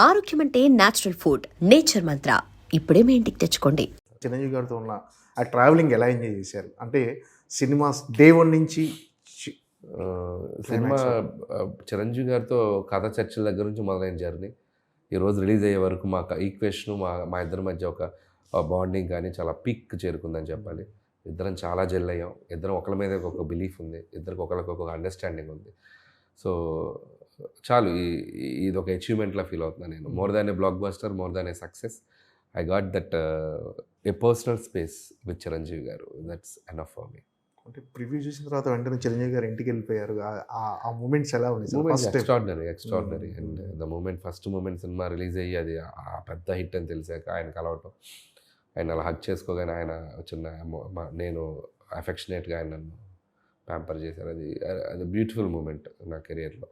ఆరోగ్యం అంటే natural food. Nature మంత్ర ఇప్పుడే మీ ఇంటికి తెచ్చుకోండి. చిరంజీవి గారితో ఉన్న ఆ ట్రావెలింగ్ ఎలా ఎంజాయ్ చేశారు? అంటే సినిమాస్ డే 1 నుంచి చి సినిమా క్లైమాక్స్ వరకు. చిరంజీవి గారితో కథ చర్చల దగ్గర నుంచి మొదలైన జర్నీ ఈరోజు రిలీజ్ అయ్యే వరకు మా ఈక్వేషను మా మా ఇద్దరి మధ్య ఒక బాండింగ్ కానీ చాలా పీక్ చేరుకుందని చెప్పాలి. ఇద్దరం చాలా జెల్ అయ్యాం. ఇద్దరం ఒకరి మీద ఒక బిలీఫ్ ఉంది. ఇద్దరికి ఒకరికి ఒక అండర్స్టాండింగ్ ఉంది. సో చాలు ఇది ఒక అచీవ్మెంట్లా ఫీల్ అవుతున్నాను నేను. More than a blockbuster, more than a success, I got that a personal space with Chiranjeevi garu. That's enough for me. అంటే ప్రివ్యూ చూసిన తర్వాత వెంటనే చిరంజీవి గారు ఇంటికి వెళ్ళిపోయారు. ఆ మూమెంట్స్ ఎలా ఉన్నాయి? Moments first extraordinary and the moment first moment సినిమా రిలీజ్ అయ్యి అది ఆ పెద్ద హిట్ అని తెలిసాక ఆయన కలవటం, ఆయన అలా హక్ చేసుకోగానే ఆయన చిన్న నేను అఫెక్షనేట్గా ఆయన నన్ను ప్యాంపర్ చేశారు. అది అది బ్యూటిఫుల్ మూమెంట్ నా కెరియర్లో.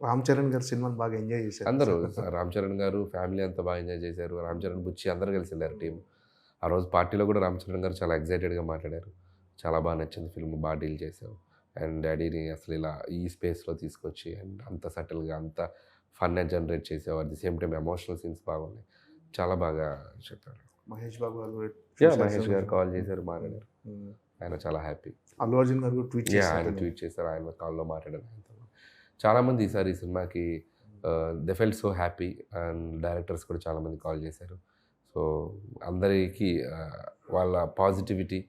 రామ్ చరణ్ గారు సినిమాని బాగా ఎంజాయ్ చేశారు. అందరూ రామ్ చరణ్ గారు ఫ్యామిలీ అంతా బాగా ఎంజాయ్ చేశారు. రామ్ చరణ్ బుచ్చి అందరూ కలిసి వెళ్ళారు టీం. ఆ రోజు పార్టీలో కూడా రామ్ చరణ్ గారు చాలా ఎక్సైటెడ్గా మాట్లాడారు. చాలా బాగా నచ్చింది ఫిల్మ్, బాగా డీల్ చేసావు అండ్ డాడీని అసలు ఇలా ఈ స్పేస్లో తీసుకొచ్చి అండ్ అంత సటిల్గా అంత ఫన్ జనరేట్ చేసావు. At the same time emotional scenes బాగున్నాయి. చాలా బాగా చెప్పారు. మహేష్ బాబు గారు మహేష్ గారు కాల్ చేశారు, మాట్లాడారు. ఆయన చాలా హ్యాపీ. అల్లు అర్జున్ గారు ట్వీట్ ఆయన ట్వీట్ చేశారు, ఆయన కాల్లో మాట్లాడారు. చాలామంది ఈసారి ఈ సినిమాకి they felt so happy and directors కూడా చాలామంది కాల్ చేశారు. సో అందరికీ వాళ్ళ పాజిటివిటీ,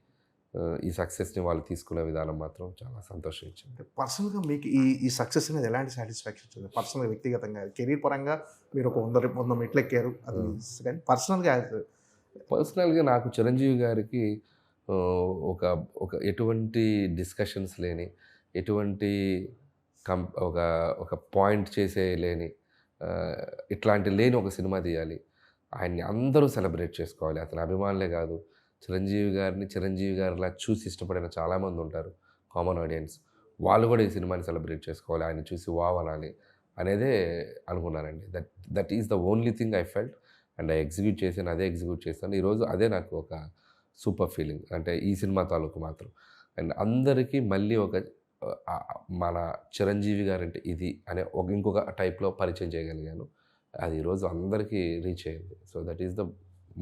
ఈ సక్సెస్ని వాళ్ళు తీసుకునే విధానం మాత్రం చాలా సంతోషించింది. పర్సనల్గా మీకు ఈ సక్సెస్ అనేది ఎలాంటి సాటిస్ఫాక్షన్ వచ్చింది? పర్సనల్గా, వ్యక్తిగతంగా, కెరీర్ పరంగా మీరు ఒక 100 మెట్లు ఎక్కారు, అది కానీ పర్సనల్గా నాకు చిరంజీవి గారికి ఒక ఒక ఎటువంటి డిస్కషన్స్ లేని, ఎటువంటి ఒక ఒక పాయింట్ చేసే లేని, ఇట్లాంటి లేని ఒక సినిమా తీయాలి. ఆయన్ని అందరూ సెలబ్రేట్ చేసుకోవాలి. అతని అభిమానులే కాదు, చిరంజీవి గారిలా చూసి ఇష్టపడిన చాలామంది ఉంటారు కామన్ ఆడియన్స్. వాళ్ళు కూడా ఈ సినిమాని సెలబ్రేట్ చేసుకోవాలి, ఆయన చూసి వావ్ అనాలి అనేదే అనుకున్నానండి. That is the only thing I felt and అదే ఎగ్జిక్యూట్ చేశాను. ఈరోజు అదే నాకు ఒక సూపర్ ఫీలింగ్, అంటే ఈ సినిమా తాలూకు మాత్రం. అండ్ అందరికీ మళ్ళీ ఒక మన చిరంజీవి గారంటే ఇది అనే ఇంకొక టైప్లో పరిచయం చేయగలిగాను. అది ఈరోజు అందరికీ రీచ్ అయ్యింది. So that is the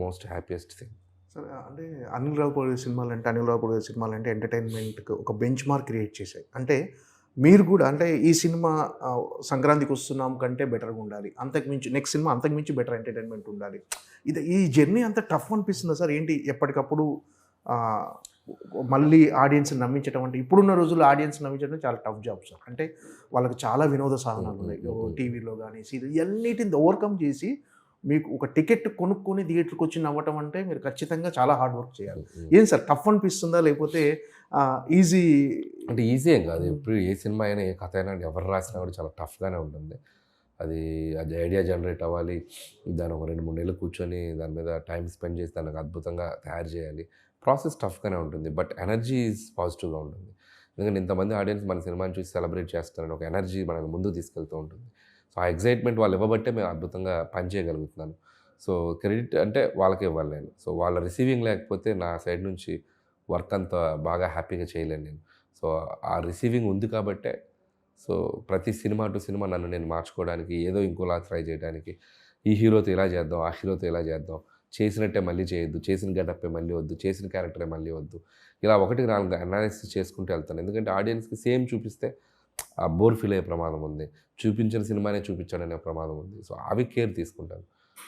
most happiest thing. సరే, అంటే అనిల్ రావుపూడి సినిమాలంటే ఎంటర్టైన్మెంట్కి ఒక బెంచ్ మార్క్ క్రియేట్ చేశాయి. అంటే మీరు కూడా అంటే ఈ సినిమా సంక్రాంతికి వస్తున్నాం కంటే బెటర్గా ఉండాలి, అంతకుమించి నెక్స్ట్ సినిమా అంతకుమించి బెటర్ ఎంటర్టైన్మెంట్ ఉండాలి. ఈ జర్నీ అంత టఫ్ అనిపిస్తుందా సార్? ఏంటి ఎప్పటికప్పుడు మళ్ళీ ఆడియన్స్ నమ్మించడం, అంటే ఇప్పుడున్న రోజుల్లో ఆడియన్స్ నమ్మించడం చాలా టఫ్ జాబ్ సార్. అంటే వాళ్ళకి చాలా వినోద సాధనాలు ఉన్నాయి, టీవీలో కానీ సీరియల్, ఇవన్నిటిని ఓవర్కమ్ చేసి మీకు ఒక టికెట్ కొనుక్కొని థియేటర్కి వచ్చి నవ్వటం అంటే మీరు ఖచ్చితంగా చాలా హార్డ్ వర్క్ చేయాలి. ఏం సార్, టఫ్ అనిపిస్తుందా లేకపోతే ఈజీ? అంటే ఈజీ ఏం కాదు. ఇప్పుడు ఏ సినిమా అయినా, ఏ కథ అయినా ఎవరు రాసినా కూడా చాలా టఫ్గానే ఉంటుంది. అది ఐడియా జనరేట్ అవ్వాలి, దాన్ని ఒక 2-3 నెలలు కూర్చొని దాని మీద టైం స్పెండ్ చేసి దానికి అద్భుతంగా తయారు చేయాలి. ప్రాసెస్ టఫ్గానే ఉంటుంది, బట్ ఎనర్జీ ఈజ్ పాజిటివ్గా ఉంటుంది. ఎందుకంటే ఇంతమంది ఆడియన్స్ మన సినిమాని చూసి సెలబ్రేట్ చేస్తారని ఒక ఎనర్జీ మనల్ని ముందుకు తీసుకెళ్తూ ఉంటుంది. సో ఆ ఎగ్జైట్మెంట్ వాళ్ళు ఇవ్వబట్టే మేము అద్భుతంగా పని చేయగలుగుతున్నాను. సో క్రెడిట్ అంటే వాళ్ళకే ఇవ్వాలి నేను. సో వాళ్ళ రిసీవింగ్ లేకపోతే నా సైడ్ నుంచి వర్క్ అంత బాగా హ్యాపీగా చేయలేను నేను. సో ఆ రిసీవింగ్ ఉంది కాబట్టే సో ప్రతి సినిమా టు సినిమా నన్ను నేను మార్చుకోవడానికి, ఏదో ఇంకోలా ట్రై చేయడానికి, ఈ హీరోతో ఇలా చేద్దాం, ఆ హీరోతో ఇలా చేద్దాం, చేసినట్టే మళ్ళీ చేయొద్దు, చేసిన గెటప్పే మళ్ళీ వద్దు, చేసిన క్యారెక్టరే మళ్ళీ వద్దు, ఇలా 1-4 అనాలిసిస్ చేసుకుంటూ వెళ్తాను. ఎందుకంటే ఆడియన్స్కి సేమ్ చూపిస్తే ఆ బోర్ ఫీల్ అయ్యే ప్రమాదం ఉంది, చూపించిన సినిమానే చూపించాడనే ప్రమాదం ఉంది. సో అవి కేర్ తీసుకుంటాను.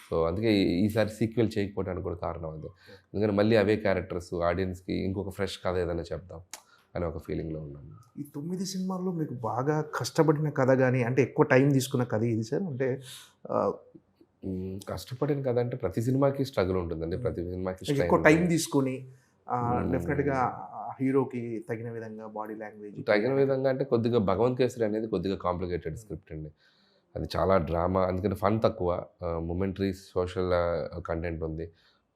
సో అందుకే ఈసారి సీక్వెల్ చేయకపోవడానికి కూడా కారణం అదే. ఎందుకంటే మళ్ళీ అవే క్యారెక్టర్స్ ఆడియన్స్కి ఇంకొక ఫ్రెష్ కథ ఏదైనా చెప్దాం అనే ఒక ఫీలింగ్లో ఉన్నాను. ఈ 9 సినిమాల్లో మీకు బాగా కష్టపడిన కథ కానీ, అంటే ఎక్కువ టైం తీసుకున్న కథ ఇది సార్? అంటే కష్టపడిన కథ అంటే ప్రతి సినిమాకి స్ట్రగుల్ ఉంటుందండి, ప్రతి సినిమాకి ఎక్కువ టైం తీసుకొని డెఫినెట్గా హీరోకి తగిన విధంగా బాడీ లాంగ్వేజ్ తగిన విధంగా అంటే కొద్దిగా భగవంత్ కేసరి అనేది కొద్దిగా కాంప్లికేటెడ్ స్క్రిప్ట్ అండి. అది చాలా డ్రామా, అందుకని ఫన్ తక్కువ, మొమెంటరీ సోషల్ కంటెంట్ ఉంది,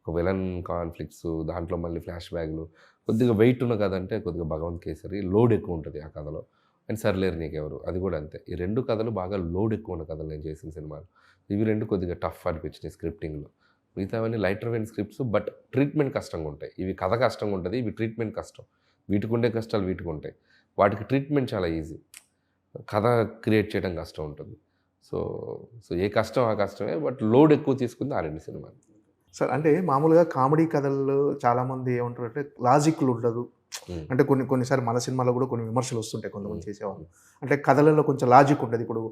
ఒక విలన్ కాన్ఫ్లిక్ట్స్, దాంట్లో మళ్ళీ ఫ్లాష్ బ్యాక్లు, కొద్దిగా వెయిట్ ఉన్న కథ అంటే కొద్దిగా భగవంత్ కేసరి. లోడ్ ఎక్కువ ఉంటుంది ఆ కథలో. అండ్ సర్లేరు నీకెవరు అది కూడా అంతే. ఈ 2 కథలు బాగా లోడ్ ఎక్కువ ఉన్న కథలు నేను చేసిన సినిమాలు. ఇవి 2 కొద్దిగా టఫ్ అనిపించినాయి స్క్రిప్టింగ్లో. మిగతావన్నీ lighter vein scripts, but treatment కష్టంగా ఉంటాయి. ఇవి కథ కష్టంగా ఉంటుంది, ఇవి ట్రీట్మెంట్ కష్టం. వీటికి ఉండే కష్టాలు వీటికి ఉంటాయి. వాటికి ట్రీట్మెంట్ చాలా ఈజీ, కథ క్రియేట్ చేయడం కష్టం ఉంటుంది. సో సో ఏ కష్టం ఆ కష్టమే, బట్ లోడ్ ఎక్కువ తీసుకుంది ఆ 2 సినిమాలు. సార్ అంటే మామూలుగా కామెడీ కథల్లో చాలామంది ఏమంటారు అంటే లాజిక్లు ఉండదు, అంటే కొన్నిసార్లు మన సినిమాలో కూడా కొన్ని విమర్శలు వస్తుంటాయి కొంతమంది చేసేవాళ్ళు, అంటే కథలలో కొంచెం లాజిక్ ఉంటుంది. ఇప్పుడు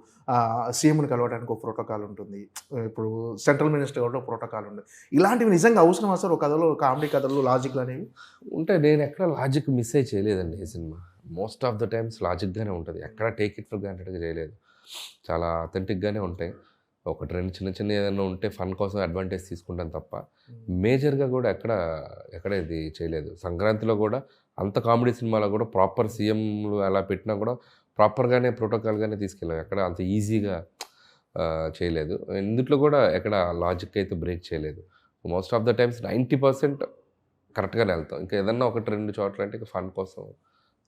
సీఎంని కలవడానికి ఒక ప్రోటోకాల్ ఉంటుంది, ఇప్పుడు సెంట్రల్ మినిస్టర్ కూడా ఒక ప్రోటోకాల్ ఉంటుంది. ఇలాంటివి నిజంగా అవసరం సార్ ఒక కథలో, కామెడీ కథల్లో లాజిక్లు అనేవి? ఉంటే నేను ఎక్కడ లాజిక్ మిస్ అయ్యి చేయలేదండి ఈ సినిమా. మోస్ట్ ఆఫ్ ద టైమ్స్ లాజిక్గానే ఉంటుంది, ఎక్కడ టేక్ ఇట్ ఫర్ గ్రాంటెడ్గా చేయలేదు. చాలా అథెంటిక్గానే ఉంటాయి. ఒకటి రెండు చిన్న ఏదైనా ఉంటే ఫన్ కోసం అడ్వాంటేజ్ తీసుకుంటాను తప్ప మేజర్గా కూడా ఎక్కడ ఇది చేయలేదు. సంక్రాంతిలో కూడా అంత కామెడీ సినిమాలో కూడా ప్రాపర్ సీఎంలు అలా పెట్టినా కూడా ప్రాపర్గానే ప్రోటోకాల్గానే తీసుకెళ్ళాం, ఎక్కడ అంత ఈజీగా చేయలేదు. ఇందుట్లో కూడా ఎక్కడ లాజిక్ అయితే బ్రేక్ చేయలేదు. మోస్ట్ ఆఫ్ ద టైమ్స్ 90% కరెక్ట్గానే వెళ్తాం. ఇంకా ఏదన్నా ఒకటి రెండు చోట్ల అంటే ఫన్ కోసం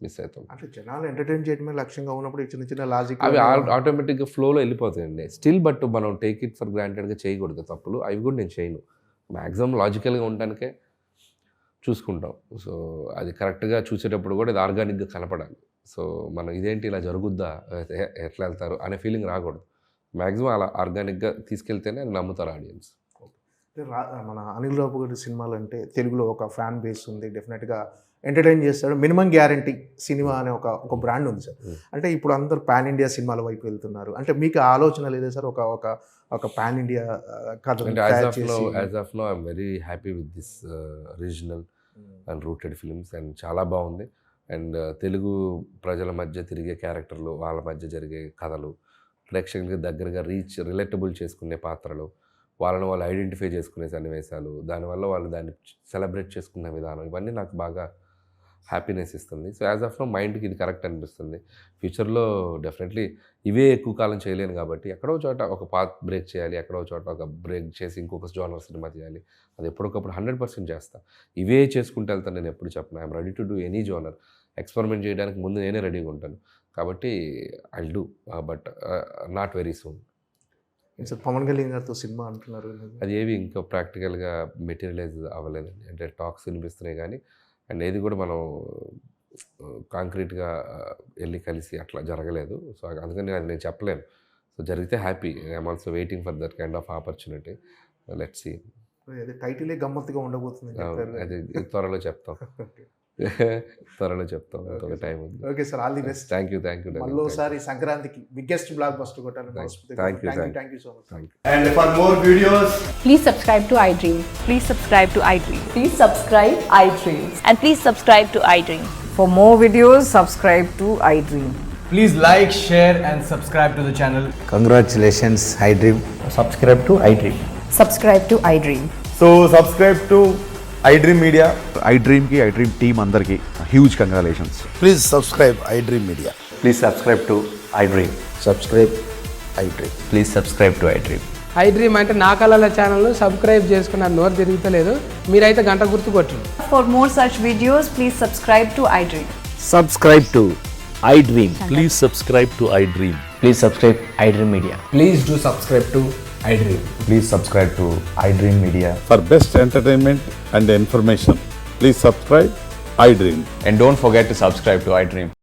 మిస్ అవుతాం. అంటే జనాలు ఎంటర్టైన్ చేయడమే లక్ష్యంగా ఉన్నప్పుడు చిన్న లాజిక్ అవి ఆటోమేటిక్గా ఫ్లోలో వెళ్ళిపోతాయండి స్టిల్. బట్ మనం టేక్ ఇట్ ఫర్ గ్రాంటెడ్గా చేయకూడదు తప్పులు, అవి కూడా నేను చేయను. మ్యాక్సిమం లాజికల్గా ఉండడానికే చూసుకుంటాం. సో అది కరెక్ట్గా చూసేటప్పుడు కూడా ఇది ఆర్గానిక్గా కనపడాలి. సో మనం ఇదేంటి ఇలా జరుగుద్దా, ఎట్లా వెళ్తారు అనే ఫీలింగ్ రాకూడదు. మ్యాక్సిమం అలా ఆర్గానిక్గా తీసుకెళ్తేనే అది నమ్ముతారు ఆడియన్స్. మన అనిల్ రావు గారి సినిమాలు అంటే తెలుగులో ఒక ఫ్యాన్ బేస్ ఉంది, డెఫినెట్గా ఎంటర్టైన్ చేస్తాడు. మినిమం గ్యారంటీ సినిమా అనే ఒక బ్రాండ్ ఉంది సార్. అంటే ఇప్పుడు అందరు పాన్ ఇండియా సినిమాల వైపు వెళ్తున్నారు. అంటే మీకు ఆలోచన లేదా సార్ ఒక పాన్ ఇండియా కథ? As of now I'm very happy with this regional and rooted films and చాలా బాగుంది. అండ్ తెలుగు ప్రజల మధ్య తిరిగే క్యారెక్టర్లు, వాళ్ళ మధ్య జరిగే కథలు, ప్రేక్షకులకి దగ్గరగా రిలేటబుల్ చేసుకునే పాత్రలు, వాళ్ళని వాళ్ళు ఐడెంటిఫై చేసుకునే సన్నివేశాలు, దానివల్ల వాళ్ళు దాన్ని సెలబ్రేట్ చేసుకునే విధానం, ఇవన్నీ నాకు బాగా హ్యాపీనెస్ ఇస్తుంది. సో యాజ్ ఆఫ్ నో మైండ్కి ఇది కరెక్ట్ అనిపిస్తుంది. ఫ్యూచర్లో డెఫినెట్లీ ఇవే ఎక్కువ కాలం చేయలేను కాబట్టి ఎక్కడో చోట ఒక పాత్ బ్రేక్ చేయాలి, ఎక్కడో చోట ఒక బ్రేక్ చేసి ఇంకొక జోనర్ సినిమా చేయాలి. అది ఎప్పటికప్పుడు 100% చేస్తాను. ఇవే చేసుకుంటూ వెళ్తాను, నేను ఎప్పుడు చెప్పను. I'm ready to do any genre. Experiment చేయడానికి ముందు నేనే రెడీగా ఉంటాను కాబట్టి I'll do, but not very soon. Sir Pawan Kalyan గారితో సినిమా అంటున్నారు, అది ఏవి ఇంకా ప్రాక్టికల్గా మెటీరియలైజ్ అవ్వలేదండి. అంటే టాక్స్ వినిపిస్తున్నాయి కానీ అండ్ ఏది కూడా మనం కాంక్రీట్గా వెళ్ళి కలిసి అట్లా జరగలేదు. సో అందుకని అది నేను చెప్పలేను. సో జరిగితే happy. I'm also waiting for that kind of opportunity. Let's see. టైటిలే గమ్మత్తుగా ఉండబోతుంది, అది త్వరలో చెప్తాం. త్వరలో చెప్తాం, ఒక టైం ఉంది. Okay sir, all the best. Thank you. మళ్ళీసారి సంక్రాంతికి బిగ్గెస్ట్ బ్లాక్ బస్టర్ కొట్టాలని thank you so much. And for more videos, Please subscribe to iDream. Please subscribe to iDream. Please subscribe iDream. And please subscribe to iDream. For more videos, subscribe to iDream. please like, share and subscribe to the channel. Congratulations, iDream. Subscribe to iDream. Subscribe to iDream. So subscribe to iDream Media. iDream team అందరికి huge congratulations. Please subscribe iDream Media. Please subscribe to iDream. Subscribe iDream. Please subscribe to iDream. iDream అంటే నా కళల ఛానల్ను subscribe చేసుకున్న నోరు తిరుగుతలేదు, మీరైతే గంట గుర్తు కొట్టండి. For more such videos, please subscribe to iDream. Subscribe to iDream. Please subscribe to iDream. Please subscribe iDream Media. Please do subscribe to iDream. Please subscribe to iDream Media. For best entertainment and information, please subscribe iDream. And don't forget to subscribe to iDream.